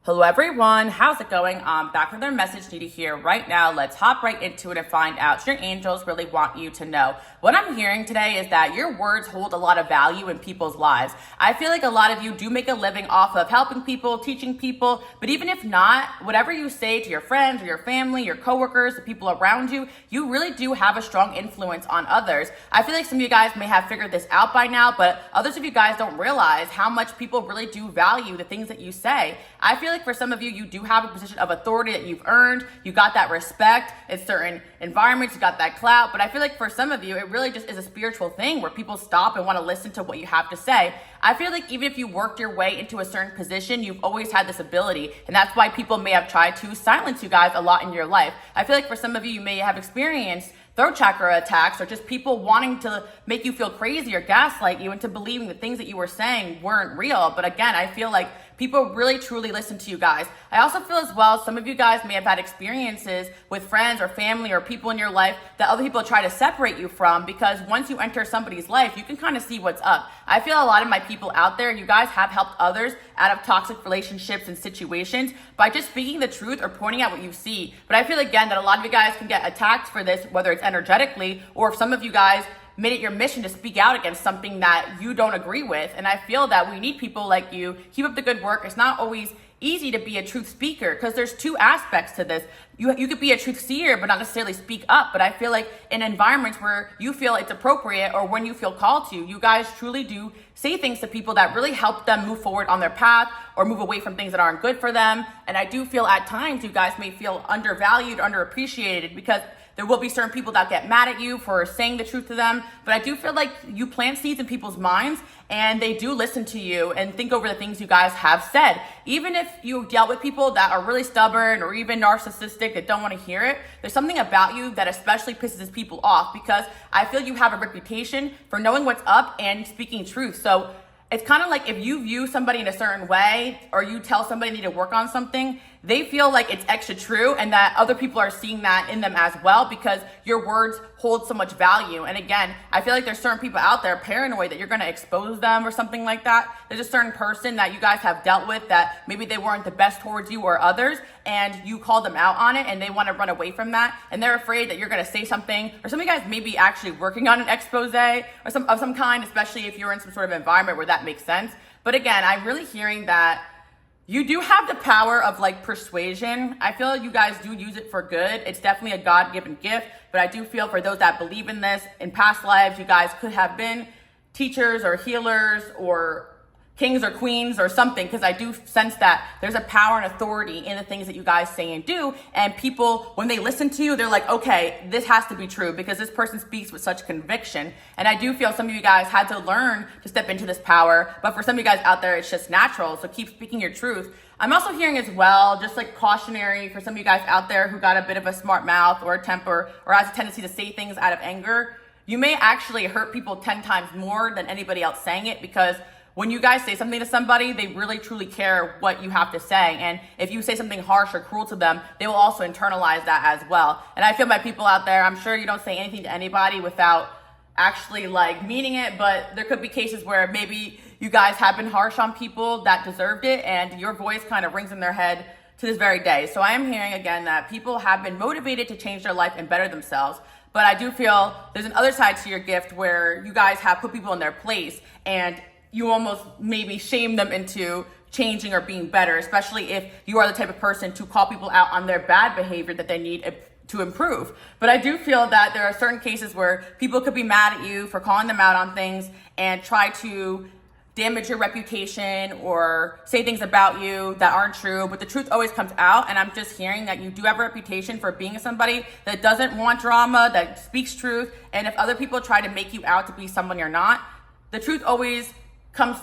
Hello everyone, how's it going? Back with our message needed here right now. Let's hop right into it and find out what your angels really want you to know. What I'm hearing today is that your words hold a lot of value in people's lives. I feel like a lot of you do make a living off of helping people, teaching people, but even if not, whatever you say to your friends or your family, your coworkers, the people around you, you really do have a strong influence on others. I feel like some of you guys may have figured this out by now, but others of you guys don't realize how much people really do value the things that you say. I feel like for some of you, you do have a position of authority that you've earned. You got that respect in certain environments, you got that clout. But I feel like for some of you, it really just is a spiritual thing where people stop and want to listen to what you have to say. I feel like even if you worked your way into a certain position, you've always had this ability. And that's why people may have tried to silence you guys a lot in your life. I feel like for some of you, you may have experienced throat chakra attacks or just people wanting to make you feel crazy or gaslight you into believing the things that you were saying weren't real. But again, I feel like people really truly listen to you guys. I also feel as well, some of you guys may have had experiences with friends or family or people in your life that other people try to separate you from, because once you enter somebody's life, you can kind of see what's up. I feel a lot of my people out there, you guys have helped others out of toxic relationships and situations by just speaking the truth or pointing out what you see. But I feel again that a lot of you guys can get attacked for this, whether it's energetically or if some of you guys made it your mission to speak out against something that you don't agree with. And I feel that we need people like you. Keep up the good work. It's not always easy to be a truth speaker because there's two aspects to this. You could be a truth seer, but not necessarily speak up. But I feel like in environments where you feel it's appropriate or when you feel called to, you guys truly do say things to people that really help them move forward on their path or move away from things that aren't good for them. And I do feel at times you guys may feel undervalued, underappreciated, because there will be certain people that get mad at you for saying the truth to them. But I do feel like you plant seeds in people's minds and they do listen to you and think over the things you guys have said. Even if you dealt with people that are really stubborn or even narcissistic that don't want to hear it, there's something about you that especially pisses people off, because I feel you have a reputation for knowing what's up and speaking truth. So it's kind of like if you view somebody in a certain way or you tell somebody they need to work on something, they feel like it's extra true and that other people are seeing that in them as well because your words hold so much value. And again, I feel like there's certain people out there paranoid that you're going to expose them or something like that. There's a certain person that you guys have dealt with that maybe they weren't the best towards you or others, and you called them out on it and they want to run away from that. And they're afraid that you're going to say something, or some of you guys may be actually working on an expose or some kind, especially if you're in some sort of environment where that makes sense. But again, I'm really hearing that you do have the power of like persuasion. I feel like you guys do use it for good. It's definitely a God-given gift, but I do feel for those that believe in this, in past lives, you guys could have been teachers or healers or kings or queens or something, because I do sense that there's a power and authority in the things that you guys say and do. And people, when they listen to you, they're like, okay, this has to be true because this person speaks with such conviction. And I do feel some of you guys had to learn to step into this power, but for some of you guys out there, it's just natural. So keep speaking your truth. I'm also hearing as well, just like cautionary for some of you guys out there who got a bit of a smart mouth or a temper or has a tendency to say things out of anger. You may actually hurt people 10 times more than anybody else saying it, because when you guys say something to somebody, they really truly care what you have to say. And if you say something harsh or cruel to them, they will also internalize that as well. And I feel my people out there, I'm sure you don't say anything to anybody without actually like meaning it, but there could be cases where maybe you guys have been harsh on people that deserved it and your voice kind of rings in their head to this very day. So I am hearing again that people have been motivated to change their life and better themselves. But I do feel there's another side to your gift where you guys have put people in their place and you almost maybe shame them into changing or being better, especially if you are the type of person to call people out on their bad behavior that they need to improve. But I do feel that there are certain cases where people could be mad at you for calling them out on things and try to damage your reputation or say things about you that aren't true, but the truth always comes out. And I'm just hearing that you do have a reputation for being somebody that doesn't want drama, that speaks truth. And if other people try to make you out to be someone you're not, the truth always comes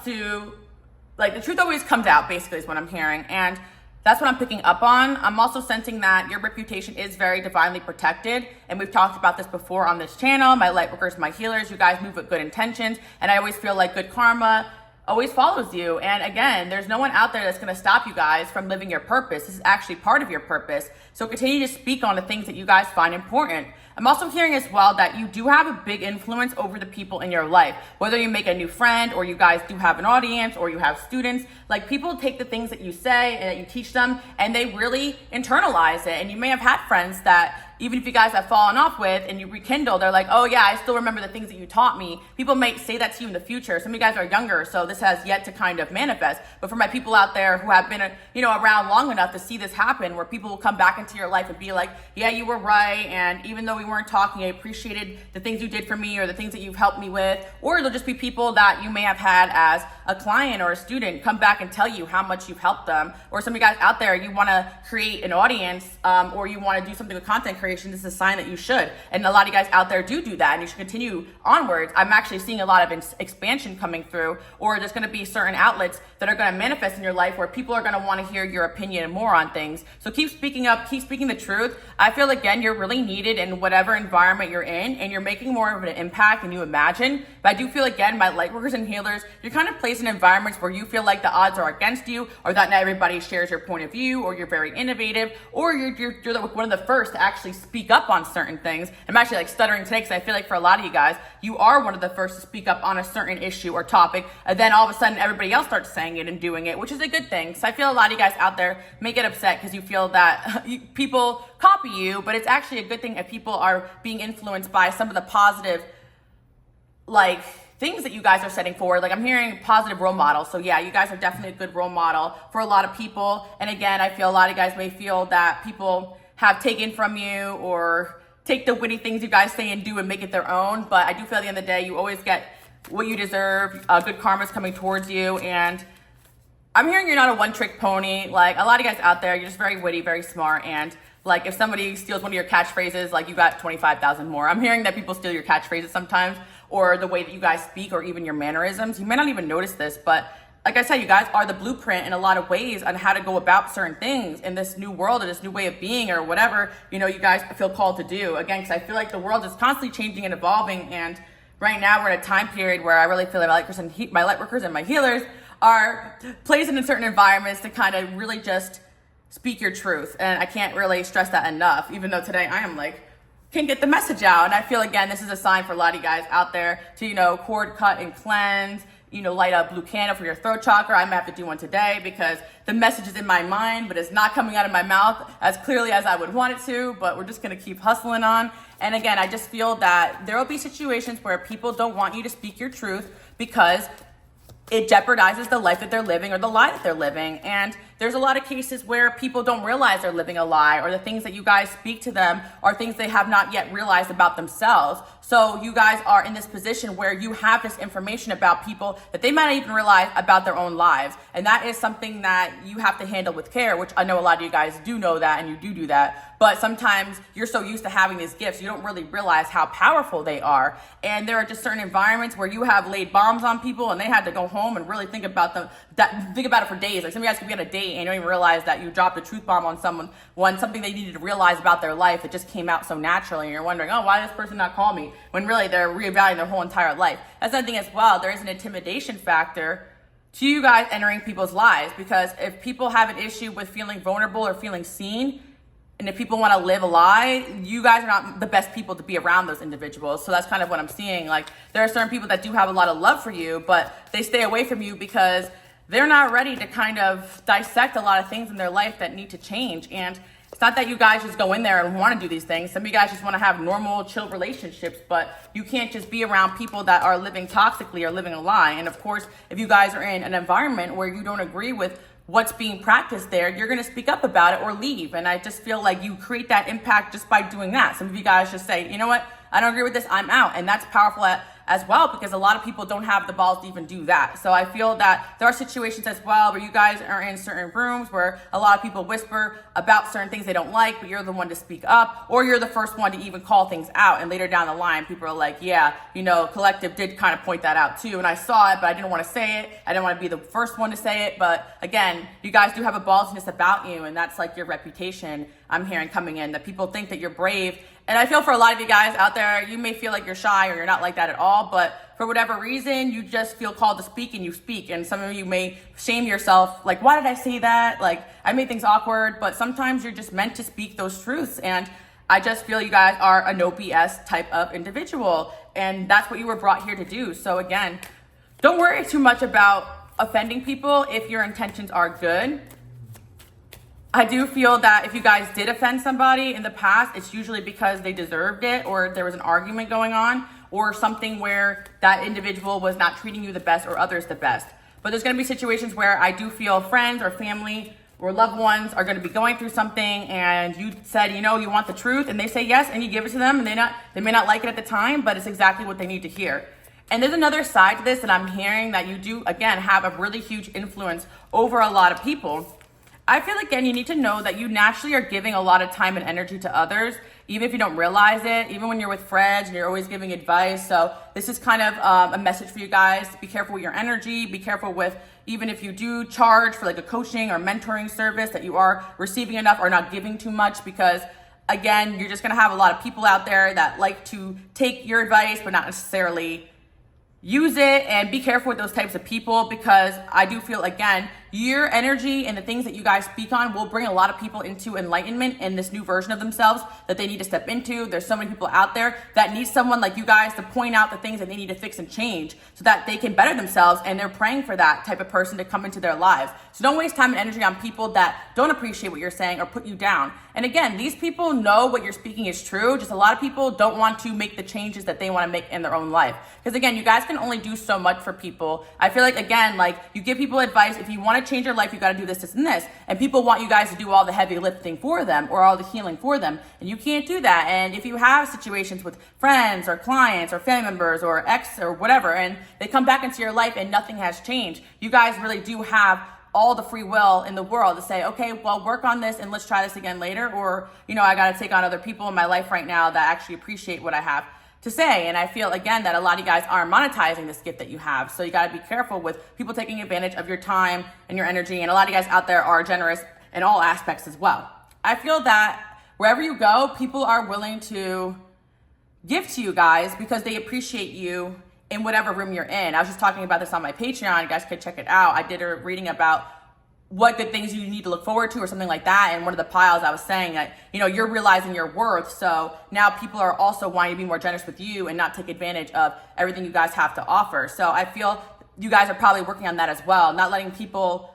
out, basically, is what I'm hearing. And that's what I'm picking up on. I'm also sensing that your reputation is very divinely protected. And we've talked about this before on this channel. My light workers, my healers, you guys move with good intentions. And I always feel like good karma always follows you. And again, there's no one out there that's going to stop you guys from living your purpose. This is actually part of your purpose. So continue to speak on the things that you guys find important. I'm also hearing as well that you do have a big influence over the people in your life, whether you make a new friend or you guys do have an audience or you have students. Like, people take the things that you say and that you teach them and they really internalize it. And you may have had friends that, even if you guys have fallen off with and you rekindle, they're like, oh yeah, I still remember the things that you taught me. People may say that to you in the future. Some of you guys are younger, so this has yet to kind of manifest. But for my people out there who have been, around long enough to see this happen, where people will come back into your life and be like, yeah, you were right. And even though we weren't talking, I appreciated the things you did for me or the things that you've helped me with. Or it'll just be people that you may have had as a client or a student come back and tell you how much you've helped them. Or some of you guys out there, you want to create an audience or you want to do something with content creation. This is a sign that you should. And a lot of you guys out there do that, and you should continue onwards. I'm actually seeing a lot of expansion coming through, or there's going to be certain outlets that are going to manifest in your life where people are going to want to hear your opinion and more on things. So keep speaking up, keep speaking the truth. I feel, again, you're really needed in whatever environment you're in, and you're making more of an impact than you imagine. But I do feel, again, my light workers and healers, you're kind of placed in environments where you feel like the odds are against you, or that not everybody shares your point of view, or you're very innovative, or you're one of the first to actually speak up on certain things. I'm actually like stuttering today because I feel like for a lot of you guys, you are one of the first to speak up on a certain issue or topic, and then all of a sudden everybody else starts saying it and doing it, which is a good thing. So I feel a lot of you guys out there may get upset because you feel that people copy you, but it's actually a good thing if people are being influenced by some of the positive things that you guys are setting forward. Like, I'm hearing positive role models. So yeah, you guys are definitely a good role model for a lot of people. And again, I feel a lot of you guys may feel that people have taken from you or take the witty things you guys say and do and make it their own. But I do feel at the end of the day, you always get what you deserve. Good karma's coming towards you. And I'm hearing you're not a one-trick pony. Like, a lot of you guys out there, you're just very witty, very smart. And like, if somebody steals one of your catchphrases, like, you got 25,000 more. I'm hearing that people steal your catchphrases sometimes, or the way that you guys speak, or even your mannerisms. You may not even notice this, but like I said, you guys are the blueprint in a lot of ways on how to go about certain things in this new world or this new way of being or whatever, you guys feel called to do. Again, because I feel like the world is constantly changing and evolving. And right now we're in a time period where I really feel like my light workers and my healers are placed in certain environments to kind of really just speak your truth. And I can't really stress that enough, even though today I am can't get the message out. And I feel, again, this is a sign for a lot of you guys out there to, cord cut and cleanse, light up blue candle for your throat chakra. I might have to do one today because the message is in my mind, but it's not coming out of my mouth as clearly as I would want it to, but we're just going to keep hustling on. And again, I just feel that there will be situations where people don't want you to speak your truth because it jeopardizes the life that they're living or the lie that they're living. And there's a lot of cases where people don't realize they're living a lie, or the things that you guys speak to them are things they have not yet realized about themselves. So you guys are in this position where you have this information about people that they might not even realize about their own lives. And that is something that you have to handle with care, which I know a lot of you guys do know that, and you do that. But sometimes you're so used to having these gifts, you don't really realize how powerful they are. And there are just certain environments where you have laid bombs on people and they had to go home and really think about it for days. Like, some of you guys could be on a date and you don't even realize that you dropped a truth bomb on someone, something they needed to realize about their life that just came out so naturally. And you're wondering, oh, why did this person not call me? When really they're reevaluating their whole entire life. That's another thing as well. There is an intimidation factor to you guys entering people's lives, because if people have an issue with feeling vulnerable or feeling seen, and if people want to live a lie, you guys are not the best people to be around those individuals. So that's kind of what I'm seeing. Like, there are certain people that do have a lot of love for you, but they stay away from you because they're not ready to kind of dissect a lot of things in their life that need to change. And it's not that you guys just go in there and want to do these things. Some of you guys just want to have normal, chill relationships, but you can't just be around people that are living toxically or living a lie. And of course, if you guys are in an environment where you don't agree with what's being practiced there, you're going to speak up about it or leave. And I just feel like you create that impact just by doing that. Some of you guys just say, you know what, I don't agree with this, I'm out. And that's powerful as well, because a lot of people don't have the balls to even do that. So I feel that there are situations as well where you guys are in certain rooms where a lot of people whisper about certain things they don't like, but you're the one to speak up, or you're the first one to even call things out. And later down the line, people are like, yeah, Collective did kind of point that out too. And I saw it, but I didn't want to say it. I didn't want to be the first one to say it. But again, you guys do have a ballsiness about you, and that's like your reputation I'm hearing coming in, that people think that you're brave. And I feel for a lot of you guys out there, you may feel like you're shy or you're not like that at all, but for whatever reason, you just feel called to speak and you speak. And some of you may shame yourself, like, why did I say that? Like, I made things awkward, but sometimes you're just meant to speak those truths. And I just feel you guys are a no BS type of individual, and that's what you were brought here to do. So again, don't worry too much about offending people if your intentions are good. I do feel that if you guys did offend somebody in the past, it's usually because they deserved it, or there was an argument going on, or something where that individual was not treating you the best or others the best. But there's going to be situations where I do feel friends or family or loved ones are going to be going through something, and you said, you know, you want the truth, and they say yes, and you give it to them, and they may not like it at the time, but it's exactly what they need to hear. And there's another side to this that I'm hearing, that you do, again, have a really huge influence over a lot of people. I feel, again, you need to know that you naturally are giving a lot of time and energy to others, even if you don't realize it, even when you're with friends and you're always giving advice. So this is kind of a message for you guys. Be careful with your energy. Be careful with, even if you do charge for like a coaching or mentoring service, that you are receiving enough or not giving too much, because again, you're just going to have a lot of people out there that like to take your advice but not necessarily use it. And be careful with those types of people, because I do feel, again, your energy and the things that you guys speak on will bring a lot of people into enlightenment and this new version of themselves that they need to step into. There's so many people out there that need someone like you guys to point out the things that they need to fix and change so that they can better themselves, and they're praying for that type of person to come into their lives. So don't waste time and energy on people that don't appreciate what you're saying or put you down. And again, these people know what you're speaking is true, just a lot of people don't want to make the changes that they want to make in their own life. Because again, you guys can only do so much for people. I feel like, again, like you give people advice, if you want to change your life, you got to do this, this, and this. And people want you guys to do all the heavy lifting for them or all the healing for them. And you can't do that. And if you have situations with friends or clients or family members or ex or whatever, and they come back into your life and nothing has changed, you guys really do have all the free will in the world to say, okay, well, work on this and let's try this again later. Or, you know, I got to take on other people in my life right now that actually appreciate what I have to say. And I feel, again, that a lot of you guys aren't monetizing this gift that you have. So you got to be careful with people taking advantage of your time and your energy. And a lot of you guys out there are generous in all aspects as well. I feel that wherever you go, people are willing to give to you guys because they appreciate you in whatever room you're in. I was just talking about this on my Patreon. You guys could check it out. I did a reading about what good things you need to look forward to or something like that. And one of the piles I was saying that, you know, you're realizing your worth. So now people are also wanting to be more generous with you and not take advantage of everything you guys have to offer. So I feel you guys are probably working on that as well. Not letting people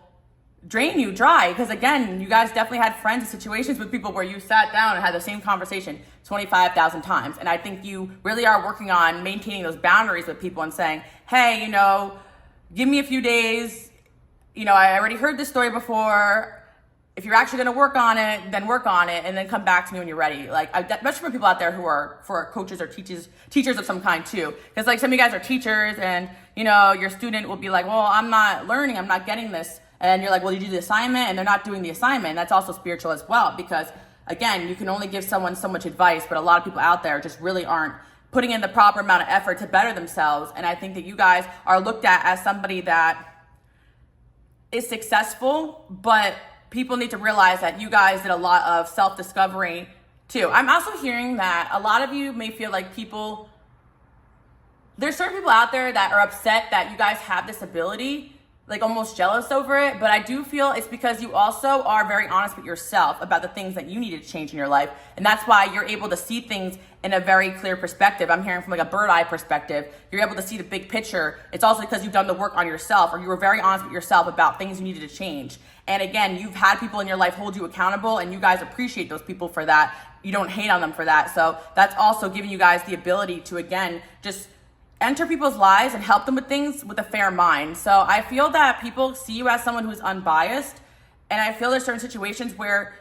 drain you dry. Because again, you guys definitely had friends and situations with people where you sat down and had the same conversation 25,000 times. And I think you really are working on maintaining those boundaries with people and saying, hey, you know, give me a few days. You know, I already heard this story before. If you're actually going to work on it, then work on it and then come back to me when you're ready. Like, especially for people out there who are for coaches or teachers of some kind too. Because like some of you guys are teachers and, you know, your student will be like, well, I'm not learning, I'm not getting this. And you're like, well, you do the assignment, and they're not doing the assignment. And that's also spiritual as well, because again, you can only give someone so much advice, but a lot of people out there just really aren't putting in the proper amount of effort to better themselves. And I think that you guys are looked at as somebody that is successful, but people need to realize that you guys did a lot of self-discovery too. I'm also hearing that a lot of you may feel like there's certain people out there that are upset that you guys have this ability, like almost jealous over it. But I do feel it's because you also are very honest with yourself about the things that you needed to change in your life. And that's why you're able to see things in a very clear perspective. I'm hearing from like a bird eye perspective. You're able to see the big picture. It's also because you've done the work on yourself, or you were very honest with yourself about things you needed to change. And again, you've had people in your life hold you accountable, and you guys appreciate those people for that. You don't hate on them for that. So that's also giving you guys the ability to, again, just enter people's lives and help them with things with a fair mind. So I feel that people see you as someone who's unbiased. And I feel there's certain situations where,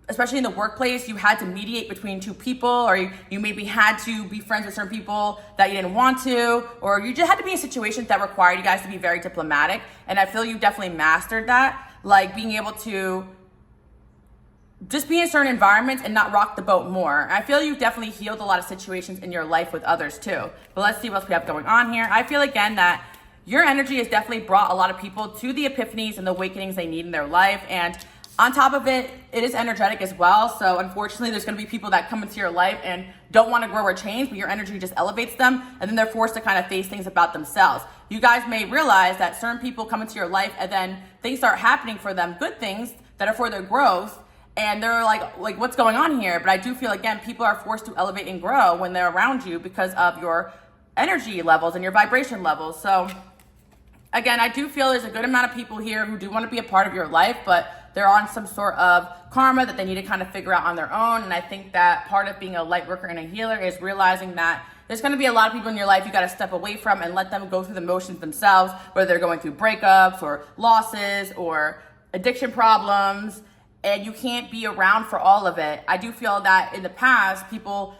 especially in the workplace, you had to mediate between two people, or you maybe had to be friends with certain people that you didn't want to, or you just had to be in situations that required you guys to be very diplomatic. And I feel you definitely mastered that, like being able to just be in certain environments and not rock the boat more. I feel you've definitely healed a lot of situations in your life with others too. But let's see what else we have going on here. I feel again that your energy has definitely brought a lot of people to the epiphanies and the awakenings they need in their life. And on top of it, it is energetic as well. So unfortunately, there's going to be people that come into your life and don't want to grow or change, but your energy just elevates them. And then they're forced to kind of face things about themselves. You guys may realize that certain people come into your life and then things start happening for them, good things that are for their growth. and they're like, what's going on here? But I do feel, again, people are forced to elevate and grow when they're around you because of your energy levels and your vibration levels. So again, I do feel there's a good amount of people here who do want to be a part of your life, but they're on some sort of karma that they need to kind of figure out on their own. And I think that part of being a light worker and a healer is realizing that there's going to be a lot of people in your life you got to step away from and let them go through the motions themselves, whether they're going through breakups or losses or addiction problems, and you can't be around for all of it. I do feel that in the past, people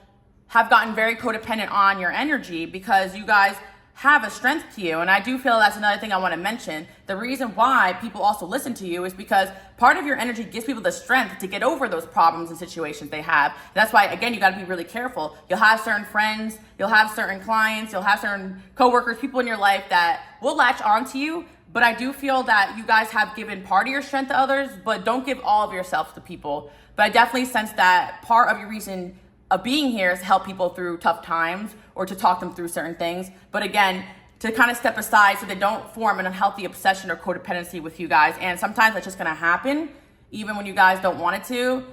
have gotten very codependent on your energy because you guys have a strength to you. And I do feel that's another thing I want to mention. The reason why people also listen to you is because part of your energy gives people the strength to get over those problems and situations they have. And that's why, again, you got to be really careful. You'll have certain friends, you'll have certain clients, you'll have certain coworkers, people in your life that will latch onto you. But I do feel that you guys have given part of your strength to others, but don't give all of yourself to people. But I definitely sense that part of your reason of being here is to help people through tough times or to talk them through certain things. But again, to kind of step aside so they don't form an unhealthy obsession or codependency with you guys. And sometimes that's just going to happen, even when you guys don't want it to,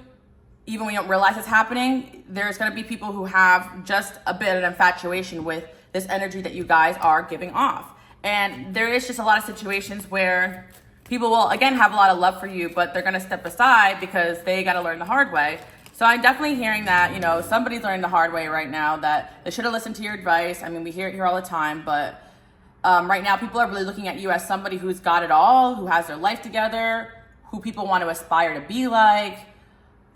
even when you don't realize it's happening. There's going to be people who have just a bit of infatuation with this energy that you guys are giving off. And there is just a lot of situations where people will, again, have a lot of love for you, but they're going to step aside because they got to learn the hard way. So I'm definitely hearing that, you know, somebody's learning the hard way right now, that they should have listened to your advice. I mean, we hear it here all the time, but right now people are really looking at you as somebody who's got it all, who has their life together, who people want to aspire to be like.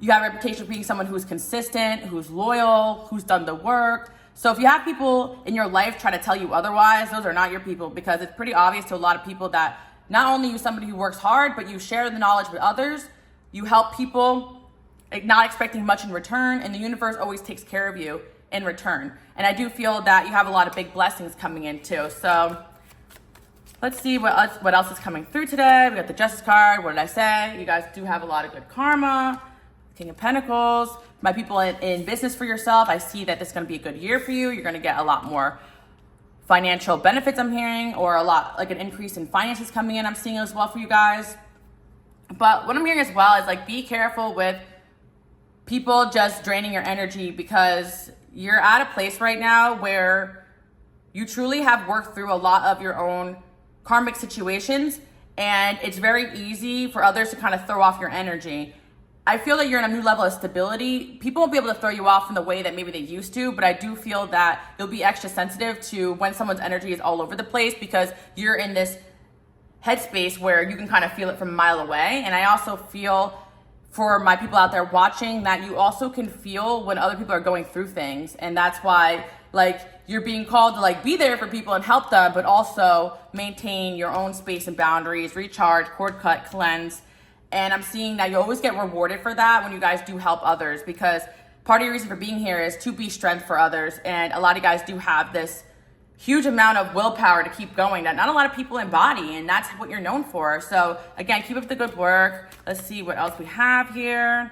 You have a reputation for being someone who's consistent, who's loyal, who's done the work. So if you have people in your life try to tell you otherwise, those are not your people, because it's pretty obvious to a lot of people that not only are you somebody who works hard, but you share the knowledge with others, you help people, not expecting much in return, and the universe always takes care of you in return. And I do feel that you have a lot of big blessings coming in too. So let's see what else is coming through today. We got the Justice card. What did I say? You guys do have a lot of good karma. King of Pentacles. My people in business for yourself, I see that this is going to be a good year for you. You're going to get a lot more financial benefits, I'm hearing, or a lot, like an increase in finances coming in, I'm seeing as well for you guys. But what I'm hearing as well is, like, be careful with people just draining your energy, because you're at a place right now where you truly have worked through a lot of your own karmic situations, and it's very easy for others to kind of throw off your energy. I feel that you're in a new level of stability. People won't be able to throw you off in the way that maybe they used to, but I do feel that you'll be extra sensitive to when someone's energy is all over the place, because you're in this headspace where you can kind of feel it from a mile away. And I also feel, for my people out there watching, that you also can feel when other people are going through things. And that's why, like, you're being called to, like, be there for people and help them, but also maintain your own space and boundaries, recharge, cord cut, cleanse. And I'm seeing that you always get rewarded for that when you guys do help others, because part of your reason for being here is to be strength for others. And a lot of you guys do have this huge amount of willpower to keep going that not a lot of people embody, and that's what you're known for. So again, keep up the good work. Let's see what else we have here.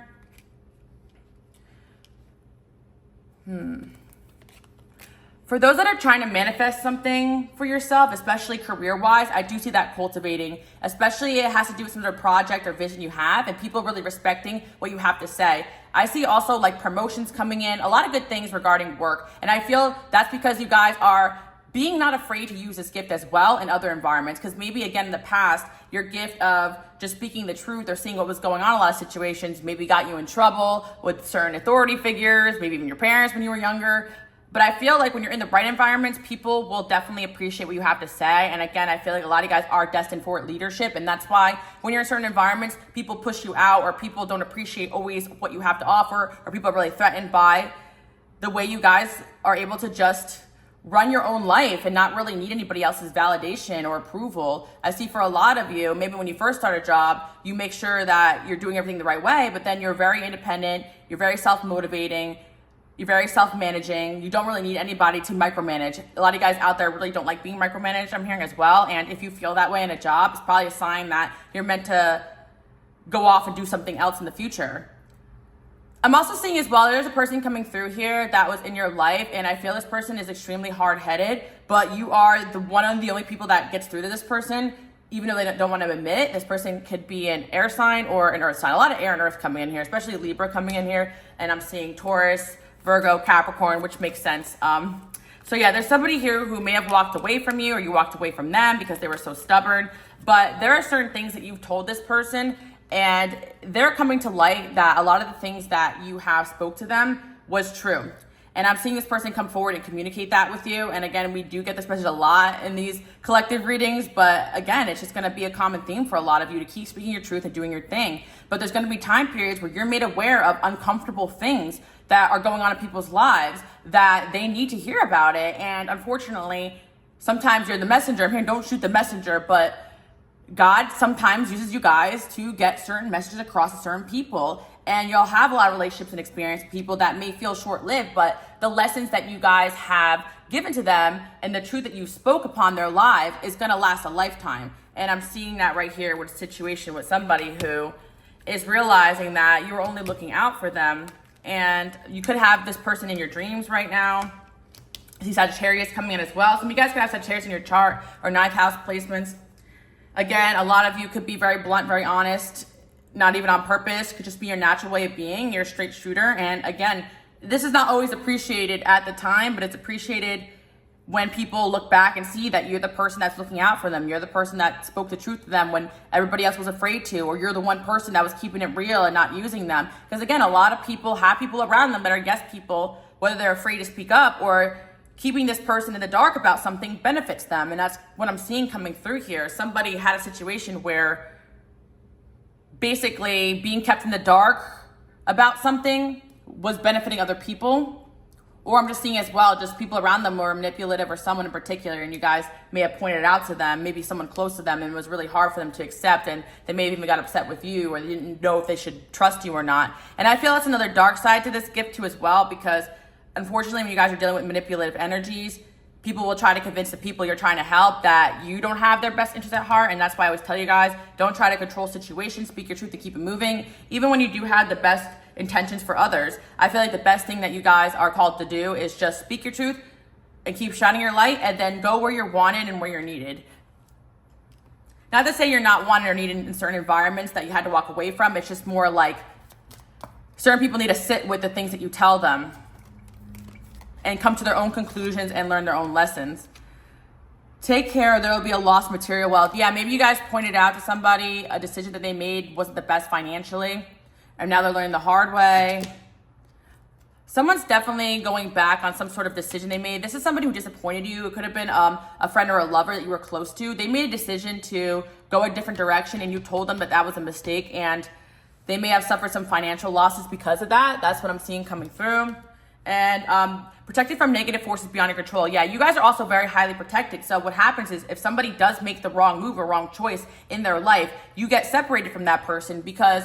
For those that are trying to manifest something for yourself, especially career-wise, I do see that cultivating, especially it has to do with some sort of project or vision you have, and people really respecting what you have to say. I see also, like, promotions coming in, a lot of good things regarding work, and I feel that's because you guys are being not afraid to use this gift as well in other environments, because maybe, again, in the past, your gift of just speaking the truth or seeing what was going on in a lot of situations maybe got you in trouble with certain authority figures, maybe even your parents when you were younger. But I feel like when you're in the right environments, people will definitely appreciate what you have to say. And again, I feel like a lot of you guys are destined for leadership. And that's why when you're in certain environments, people push you out, or people don't appreciate always what you have to offer, or people are really threatened by the way you guys are able to just run your own life and not really need anybody else's validation or approval. I see for a lot of you, maybe when you first start a job, you make sure that you're doing everything the right way, but then you're very independent, you're very self-motivating, you're very self-managing. You don't really need anybody to micromanage. A lot of you guys out there really don't like being micromanaged, I'm hearing as well. And if you feel that way in a job, it's probably a sign that you're meant to go off and do something else in the future. I'm also seeing as well, there's a person coming through here that was in your life, and I feel this person is extremely hard-headed, but you are the one of the only people that gets through to this person. even though they don't want to admit it. This person could be an air sign or an earth sign. A lot of air and earth coming in here, especially Libra coming in here. And I'm seeing Taurus, Virgo, Capricorn, which makes sense. So yeah, there's somebody here who may have walked away from you, or you walked away from them because they were so stubborn. But there are certain things that you've told this person, and they're coming to light that a lot of the things that you have spoke to them was true. And I'm seeing this person come forward and communicate that with you. And again, we do get this message a lot in these collective readings, but again, it's just gonna be a common theme for a lot of you to keep speaking your truth and doing your thing. But there's gonna be time periods where you're made aware of uncomfortable things that are going on in people's lives that they need to hear about it. And unfortunately, sometimes you're the messenger. I'm here, don't shoot the messenger, but God sometimes uses you guys to get certain messages across to certain people. And you'll have a lot of relationships and experience with people that may feel short-lived, but the lessons that you guys have given to them and the truth that you spoke upon their life is gonna last a lifetime. And I'm seeing that right here with a situation with somebody who is realizing that you're only looking out for them. And you could have this person in your dreams right now. I see Sagittarius coming in as well. Some of you guys could have Sagittarius in your chart or ninth house placements. Again, a lot of you could be very blunt, very honest, not even on purpose, could just be your natural way of being. You're a straight shooter. And again, this is not always appreciated at the time, but it's appreciated when people look back and see that you're the person that's looking out for them. You're the person that spoke the truth to them when everybody else was afraid to, or you're the one person that was keeping it real and not using them. Because again, a lot of people have people around them that are yes people, whether they're afraid to speak up or keeping this person in the dark about something benefits them. And that's what I'm seeing coming through here. Somebody had a situation where basically being kept in the dark about something was benefiting other people. Or I'm just seeing as well, just people around them were manipulative, or someone in particular, and you guys may have pointed it out to them, maybe someone close to them, and it was really hard for them to accept, and they may have even got upset with you, or they didn't know if they should trust you or not. And I feel that's another dark side to this gift too as well, because unfortunately, when you guys are dealing with manipulative energies, people will try to convince the people you're trying to help that you don't have their best interests at heart. And that's why I always tell you guys, don't try to control situations, speak your truth to keep it moving. Even when you do have the best intentions for others, I feel like the best thing that you guys are called to do is just speak your truth and keep shining your light, and then go where you're wanted and where you're needed. Not to say you're not wanted or needed in certain environments that you had to walk away from. It's just more like certain people need to sit with the things that you tell them and come to their own conclusions and learn their own lessons. Take care, there will be a lost material wealth. Yeah, maybe you guys pointed out to somebody a decision that they made wasn't the best financially, and now they're learning the hard way. Someone's definitely going back on some sort of decision they made. This is somebody who disappointed you. It could have been a friend or a lover that you were close to. They made a decision to go a different direction, and you told them that that was a mistake, and they may have suffered some financial losses because of that. That's what I'm seeing coming through. And protected from negative forces beyond your control. Yeah, you guys are also very highly protected. So what happens is if somebody does make the wrong move or wrong choice in their life, you get separated from that person, because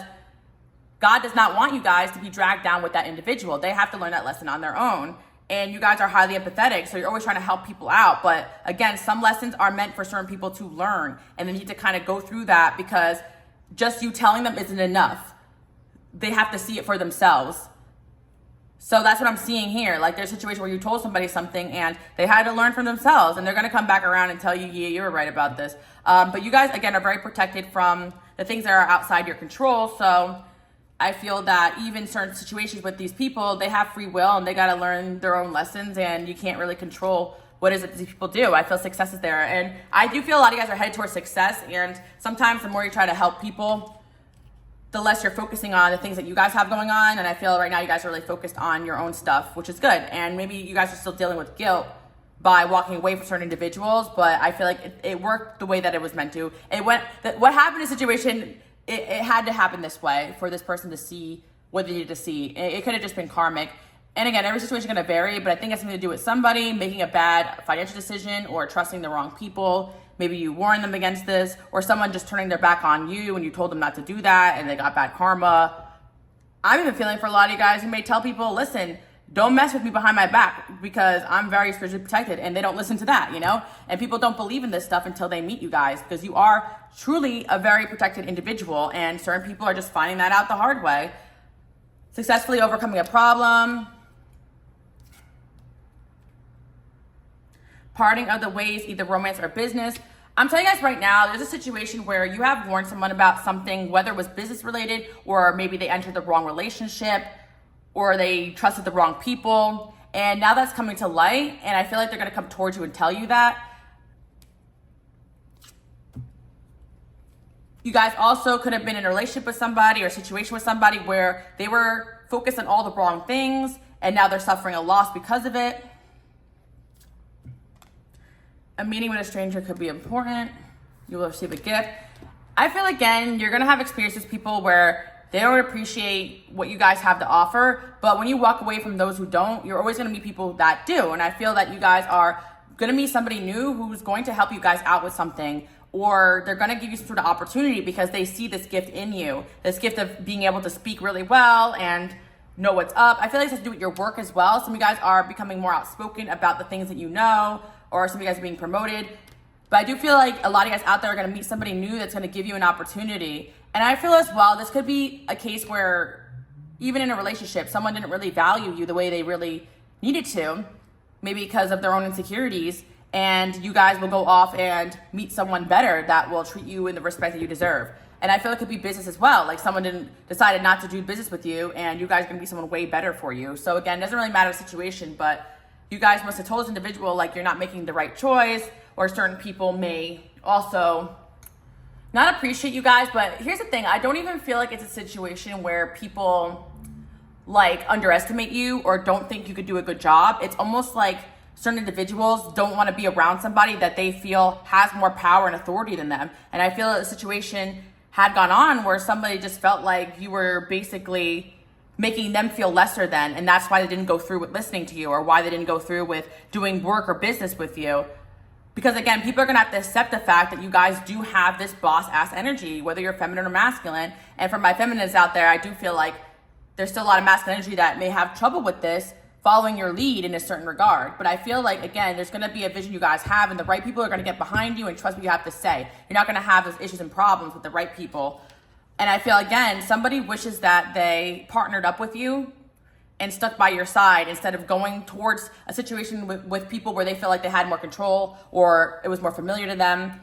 God does not want you guys to be dragged down with that individual. They have to learn that lesson on their own. And you guys are highly empathetic, so you're always trying to help people out. But again, some lessons are meant for certain people to learn, and they need to kind of go through that, because just you telling them isn't enough. They have to see it for themselves. So that's what I'm seeing here. Like, there's a situation where you told somebody something and they had to learn from themselves, and they're going to come back around and tell you, yeah, you were right about this. But you guys, again, are very protected from the things that are outside your control. So I feel that even certain situations with these people, they have free will and they got to learn their own lessons, and you can't really control what is it that these people do. I feel success is there. And I do feel a lot of you guys are headed towards success. And sometimes the more you try to help people, the less you're focusing on the things that you guys have going on. And I feel right now you guys are really focused on your own stuff, which is good. And maybe you guys are still dealing with guilt by walking away from certain individuals, but I feel like it worked the way that it was meant to. What happened in the situation, it had to happen this way for this person to see what they needed to see. It could have just been karmic. And again, every situation is going to vary, but I think it has something to do with somebody making a bad financial decision or trusting the wrong people. Maybe you warned them against this, or someone just turning their back on you when you told them not to do that and they got bad karma. I'm even feeling for a lot of you guys who may tell people, listen, don't mess with me behind my back because I'm very spiritually protected, and they don't listen to that, you know? And people don't believe in this stuff until they meet you guys, because you are truly a very protected individual, and certain people are just finding that out the hard way. Successfully overcoming a problem. Parting of the ways, either romance or business. I'm telling you guys right now, there's a situation where you have warned someone about something, whether it was business related, or maybe they entered the wrong relationship, or they trusted the wrong people. And now that's coming to light, and I feel like they're gonna come towards you and tell you that. You guys also could have been in a relationship with somebody or a situation with somebody where they were focused on all the wrong things, and now they're suffering a loss because of it. A meeting with a stranger could be important. You will receive a gift. I feel, again, you're gonna have experiences with people where they don't appreciate what you guys have to offer, but when you walk away from those who don't, you're always gonna meet people that do. And I feel that you guys are gonna meet somebody new who's going to help you guys out with something, or they're gonna give you some sort of opportunity because they see this gift in you, this gift of being able to speak really well and know what's up. I feel like this has to do with your work as well. Some of you guys are becoming more outspoken about the things that you know, or some of you guys are being promoted. But I do feel like a lot of you guys out there are gonna meet somebody new that's gonna give you an opportunity. And I feel as well, this could be a case where even in a relationship, someone didn't really value you the way they really needed to, maybe because of their own insecurities, and you guys will go off and meet someone better that will treat you in the respect that you deserve. And I feel it could be business as well. Like someone decided not to do business with you, and you guys are gonna be someone way better for you. So again, it doesn't really matter the situation, but you guys must have told this individual like you're not making the right choice, or certain people may also not appreciate you guys. But here's the thing, I don't even feel like it's a situation where people like underestimate you or don't think you could do a good job. It's almost like certain individuals don't want to be around somebody that they feel has more power and authority than them. And I feel a situation had gone on where somebody just felt like you were basically making them feel lesser than, and that's why they didn't go through with listening to you, or why they didn't go through with doing work or business with you. Because again, people are gonna have to accept the fact that you guys do have this boss ass energy, whether you're feminine or masculine. And for my feminines out there, I do feel like there's still a lot of masculine energy that may have trouble with this, following your lead in a certain regard. But I feel like, again, there's gonna be a vision you guys have, and the right people are gonna get behind you and trust what you have to say. You're not gonna have those issues and problems with the right people. And I feel, again, somebody wishes that they partnered up with you and stuck by your side instead of going towards a situation with people where they feel like they had more control or it was more familiar to them.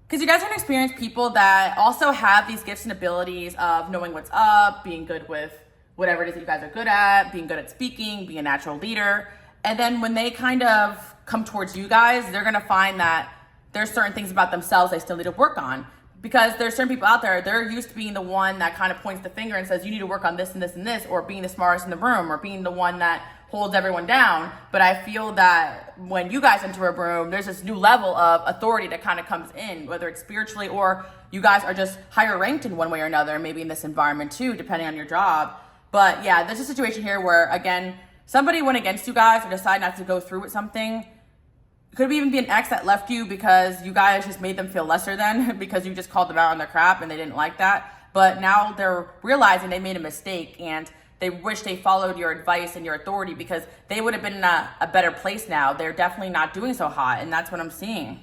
Because you guys are gonna experience people that also have these gifts and abilities of knowing what's up, being good with whatever it is that you guys are good at, being good at speaking, being a natural leader. And then when they kind of come towards you guys, they're gonna find that there's certain things about themselves they still need to work on. Because there's certain people out there, they're used to being the one that kind of points the finger and says, you need to work on this and this and this, or being the smartest in the room, or being the one that holds everyone down. But I feel that when you guys enter a room, there's this new level of authority that kind of comes in, whether it's spiritually or you guys are just higher ranked in one way or another, maybe in this environment too, depending on your job. But yeah, there's a situation here where, again, somebody went against you guys or decided not to go through with something. It could even be an ex that left you because you guys just made them feel lesser than, because you just called them out on their crap and they didn't like that. But now they're realizing they made a mistake and they wish they followed your advice and your authority, because they would have been in a better place now. They're definitely not doing so hot, and that's what I'm seeing.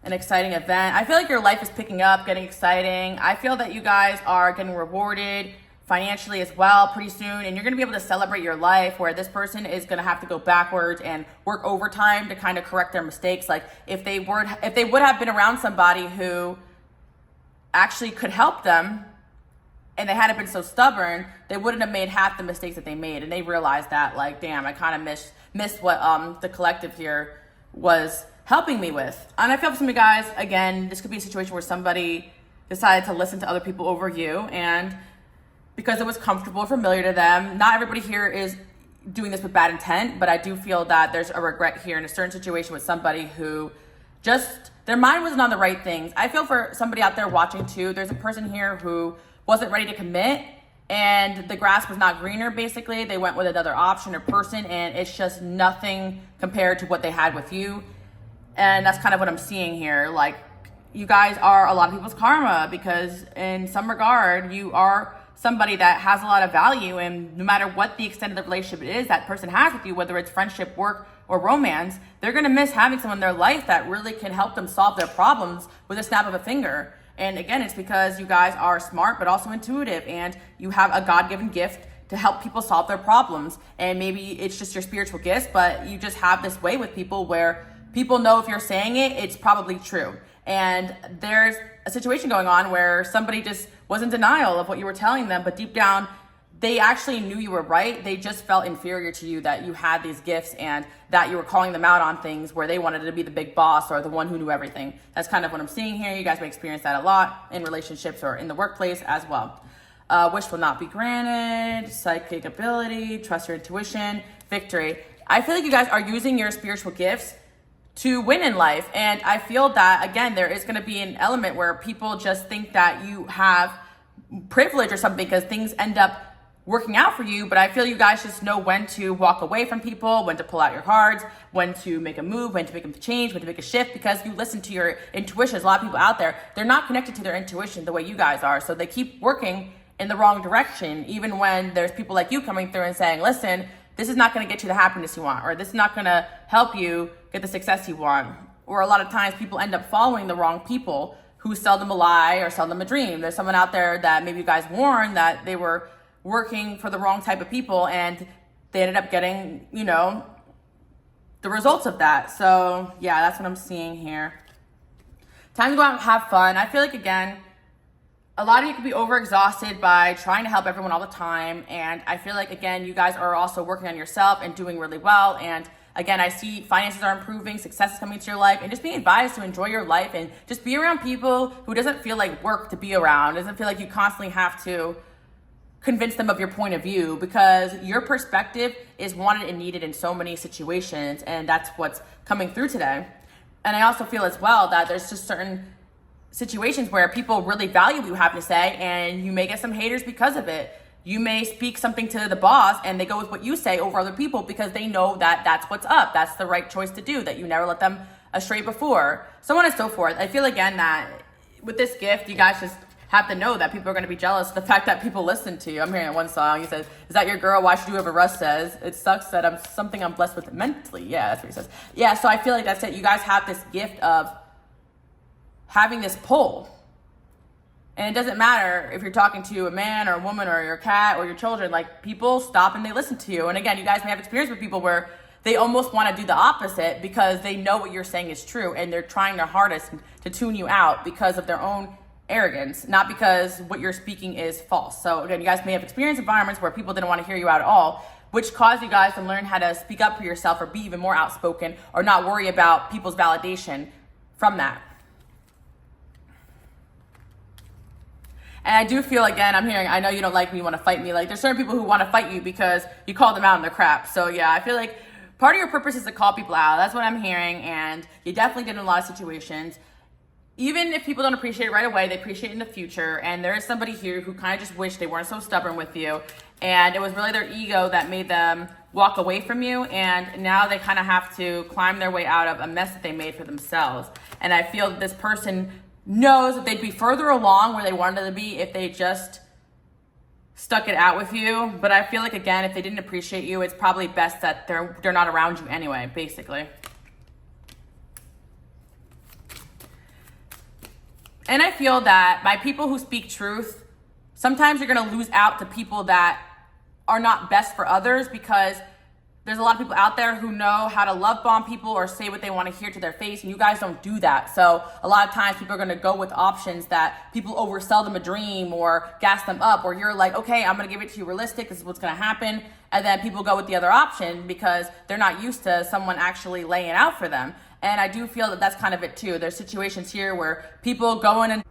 An exciting event. I feel like your life is picking up, getting exciting. I feel that you guys are getting rewarded financially as well pretty soon, and you're going to be able to celebrate your life, where this person is going to have to go backwards and work overtime to kind of correct their mistakes. Like if they would have been around somebody who actually could help them and they hadn't been so stubborn, they wouldn't have made half the mistakes that they made. And they realized that, like, damn, I kind of missed what the collective here was helping me with. And I feel for some of you guys, again, this could be a situation where somebody decided to listen to other people over you, and because it was comfortable, familiar to them. Not everybody here is doing this with bad intent, but I do feel that there's a regret here in a certain situation with somebody who just, their mind wasn't on the right things. I feel for somebody out there watching too, there's a person here who wasn't ready to commit, and the grass was not greener, basically. They went with another option or person, and it's just nothing compared to what they had with you. And that's kind of what I'm seeing here. Like, you guys are a lot of people's karma, because in some regard, you are somebody that has a lot of value, and no matter what the extent of the relationship is that person has with you, whether it's friendship, work, or romance, they're gonna miss having someone in their life that really can help them solve their problems with a snap of a finger. And again, it's because you guys are smart, but also intuitive, and you have a God-given gift to help people solve their problems. And maybe it's just your spiritual gifts, but you just have this way with people where people know if you're saying it, it's probably true. And there's a situation going on where somebody just was in denial of what you were telling them, but deep down, they actually knew you were right. They just felt inferior to you, that you had these gifts and that you were calling them out on things where they wanted to be the big boss or the one who knew everything. That's kind of what I'm seeing here. You guys may experience that a lot in relationships or in the workplace as well. Wish will not be granted, psychic ability, trust your intuition, victory. I feel like you guys are using your spiritual gifts to win in life. And I feel that, again, there is going to be an element where people just think that you have privilege or something because things end up working out for you. But I feel you guys just know when to walk away from people, when to pull out your cards, when to make a move, when to make a change, when to make a shift, because you listen to your intuition. There's a lot of people out there, they're not connected to their intuition the way you guys are. So they keep working in the wrong direction, even when there's people like you coming through and saying, listen, this is not going to get you the happiness you want, or this is not going to help you get the success you want. Or a lot of times people end up following the wrong people who sell them a lie or sell them a dream. There's someone out there that maybe you guys warned that they were working for the wrong type of people, and they ended up getting, the results of that. So yeah, that's what I'm seeing here. Time to go out and have fun. I feel like, again, a lot of you could be overexhausted by trying to help everyone all the time. And I feel like, again, you guys are also working on yourself and doing really well. And again, I see finances are improving, success is coming into your life, and just being advised to enjoy your life and just be around people who doesn't feel like work to be around, doesn't feel like you constantly have to convince them of your point of view, because your perspective is wanted and needed in so many situations, and that's what's coming through today. And I also feel as well that there's just certain situations where people really value what you have to say, and you may get some haters because of it. You may speak something to the boss and they go with what you say over other people because they know that that's what's up. That's the right choice to do, that you never let them astray before, so on and so forth. I feel, again, that with this gift, you guys just have to know that people are going to be jealous of the fact that people listen to you. I'm hearing one song, he says, is that your girl? Why should you ever Russ says? It sucks that I'm blessed with mentally. Yeah, that's what he says. Yeah, so I feel like that's it. You guys have this gift of having this pull. And it doesn't matter if you're talking to a man or a woman or your cat or your children, like, people stop and they listen to you. And again, you guys may have experience with people where they almost want to do the opposite because they know what you're saying is true, and they're trying their hardest to tune you out because of their own arrogance, not because what you're speaking is false. So again, you guys may have experienced environments where people didn't want to hear you out at all, which caused you guys to learn how to speak up for yourself or be even more outspoken or not worry about people's validation from that. And I do feel, again, I'm hearing, I know you don't like me, you want to fight me. Like, there's certain people who want to fight you because you call them out on their crap. So yeah, I feel like part of your purpose is to call people out. That's what I'm hearing. And you definitely did in a lot of situations. Even if people don't appreciate it right away, they appreciate it in the future. And there is somebody here who kind of just wished they weren't so stubborn with you. And it was really their ego that made them walk away from you. And now they kind of have to climb their way out of a mess that they made for themselves. And I feel that this person knows that they'd be further along where they wanted to be if they just stuck it out with you. But I feel like, again, if they didn't appreciate you, it's probably best that they're not around you anyway, basically. And I feel that by people who speak truth, sometimes you're going to lose out to people that are not best for others, because there's a lot of people out there who know how to love bomb people or say what they want to hear to their face, and you guys don't do that. So a lot of times people are going to go with options that people oversell them a dream or gas them up, or you're like, okay, I'm going to give it to you realistic, this is what's going to happen. And then people go with the other option because they're not used to someone actually laying it out for them. And I do feel that that's kind of it too. There's situations here where people go in and...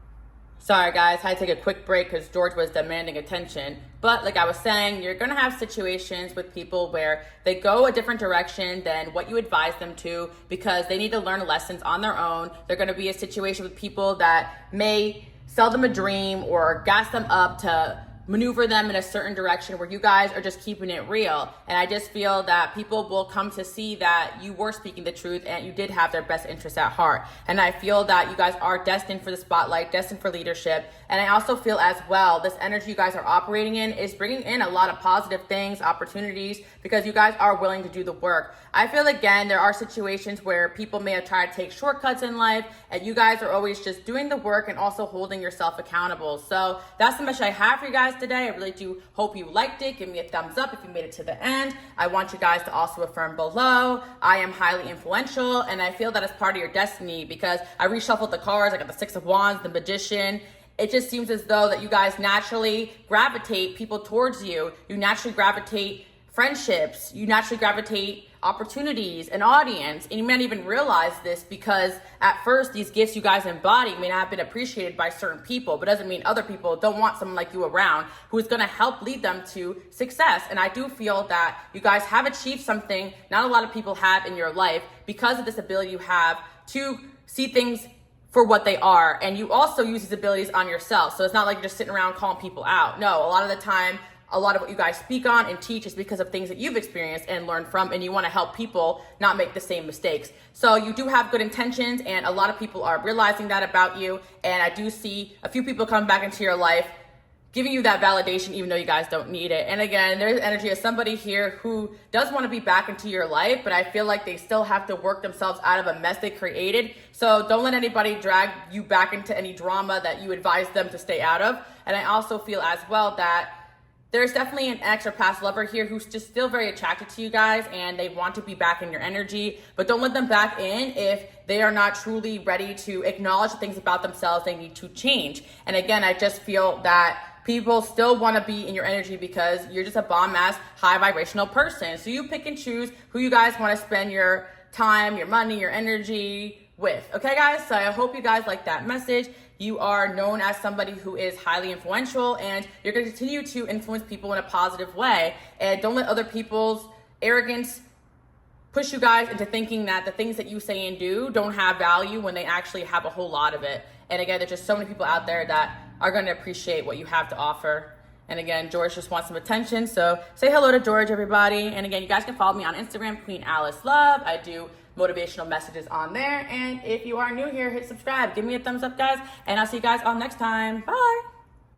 Sorry guys, I had to take a quick break because George was demanding attention. But like I was saying, you're going to have situations with people where they go a different direction than what you advise them to because they need to learn lessons on their own. They're going to be a situation with people that may sell them a dream or gas them up to maneuver them in a certain direction where you guys are just keeping it real. And I just feel that people will come to see that you were speaking the truth and you did have their best interests at heart. And I feel that you guys are destined for the spotlight, destined for leadership. And I also feel as well, this energy you guys are operating in is bringing in a lot of positive things, opportunities, because you guys are willing to do the work. I feel, again, there are situations where people may have tried to take shortcuts in life, and you guys are always just doing the work and also holding yourself accountable. So that's the message I have for you guys. today. I really do hope you liked it. Give me a thumbs up if you made it to the end. I want you guys to also affirm below, I am highly influential, and I feel that it's part of your destiny because I reshuffled the cards. I got the Six of Wands, the Magician. It just seems as though that you guys naturally gravitate people towards you. You naturally gravitate friendships. You naturally gravitate opportunities, an audience, and you may not even realize this because at first these gifts you guys embody may not have been appreciated by certain people, but doesn't mean other people don't want someone like you around who is going to help lead them to success. And I do feel that you guys have achieved something not a lot of people have in your life because of this ability you have to see things for what they are. And you also use these abilities on yourself. So it's not like you're just sitting around calling people out. No, a lot of the time, a lot of what you guys speak on and teach is because of things that you've experienced and learned from, and you want to help people not make the same mistakes. So you do have good intentions, and a lot of people are realizing that about you. And I do see a few people come back into your life giving you that validation even though you guys don't need it. And again, there's energy of somebody here who does want to be back into your life, but I feel like they still have to work themselves out of a mess they created. So don't let anybody drag you back into any drama that you advise them to stay out of. And I also feel as well that there's definitely an ex or past lover here who's just still very attracted to you guys and they want to be back in your energy, but don't let them back in if they are not truly ready to acknowledge the things about themselves they need to change. And again, I just feel that people still want to be in your energy because you're just a bomb-ass, high vibrational person. So you pick and choose who you guys want to spend your time, your money, your energy with. Okay, guys? So I hope you guys like that message. You are known as somebody who is highly influential, and you're going to continue to influence people in a positive way. And don't let other people's arrogance push you guys into thinking that the things that you say and do don't have value when they actually have a whole lot of it. And again, there's just so many people out there that are going to appreciate what you have to offer. And again, George just wants some attention. So say hello to George, everybody. And again, you guys can follow me on Instagram, Queen Alice Love. I do motivational messages on there. And if you are new here, hit subscribe. Give me a thumbs up, guys. And I'll see you guys all next time. Bye.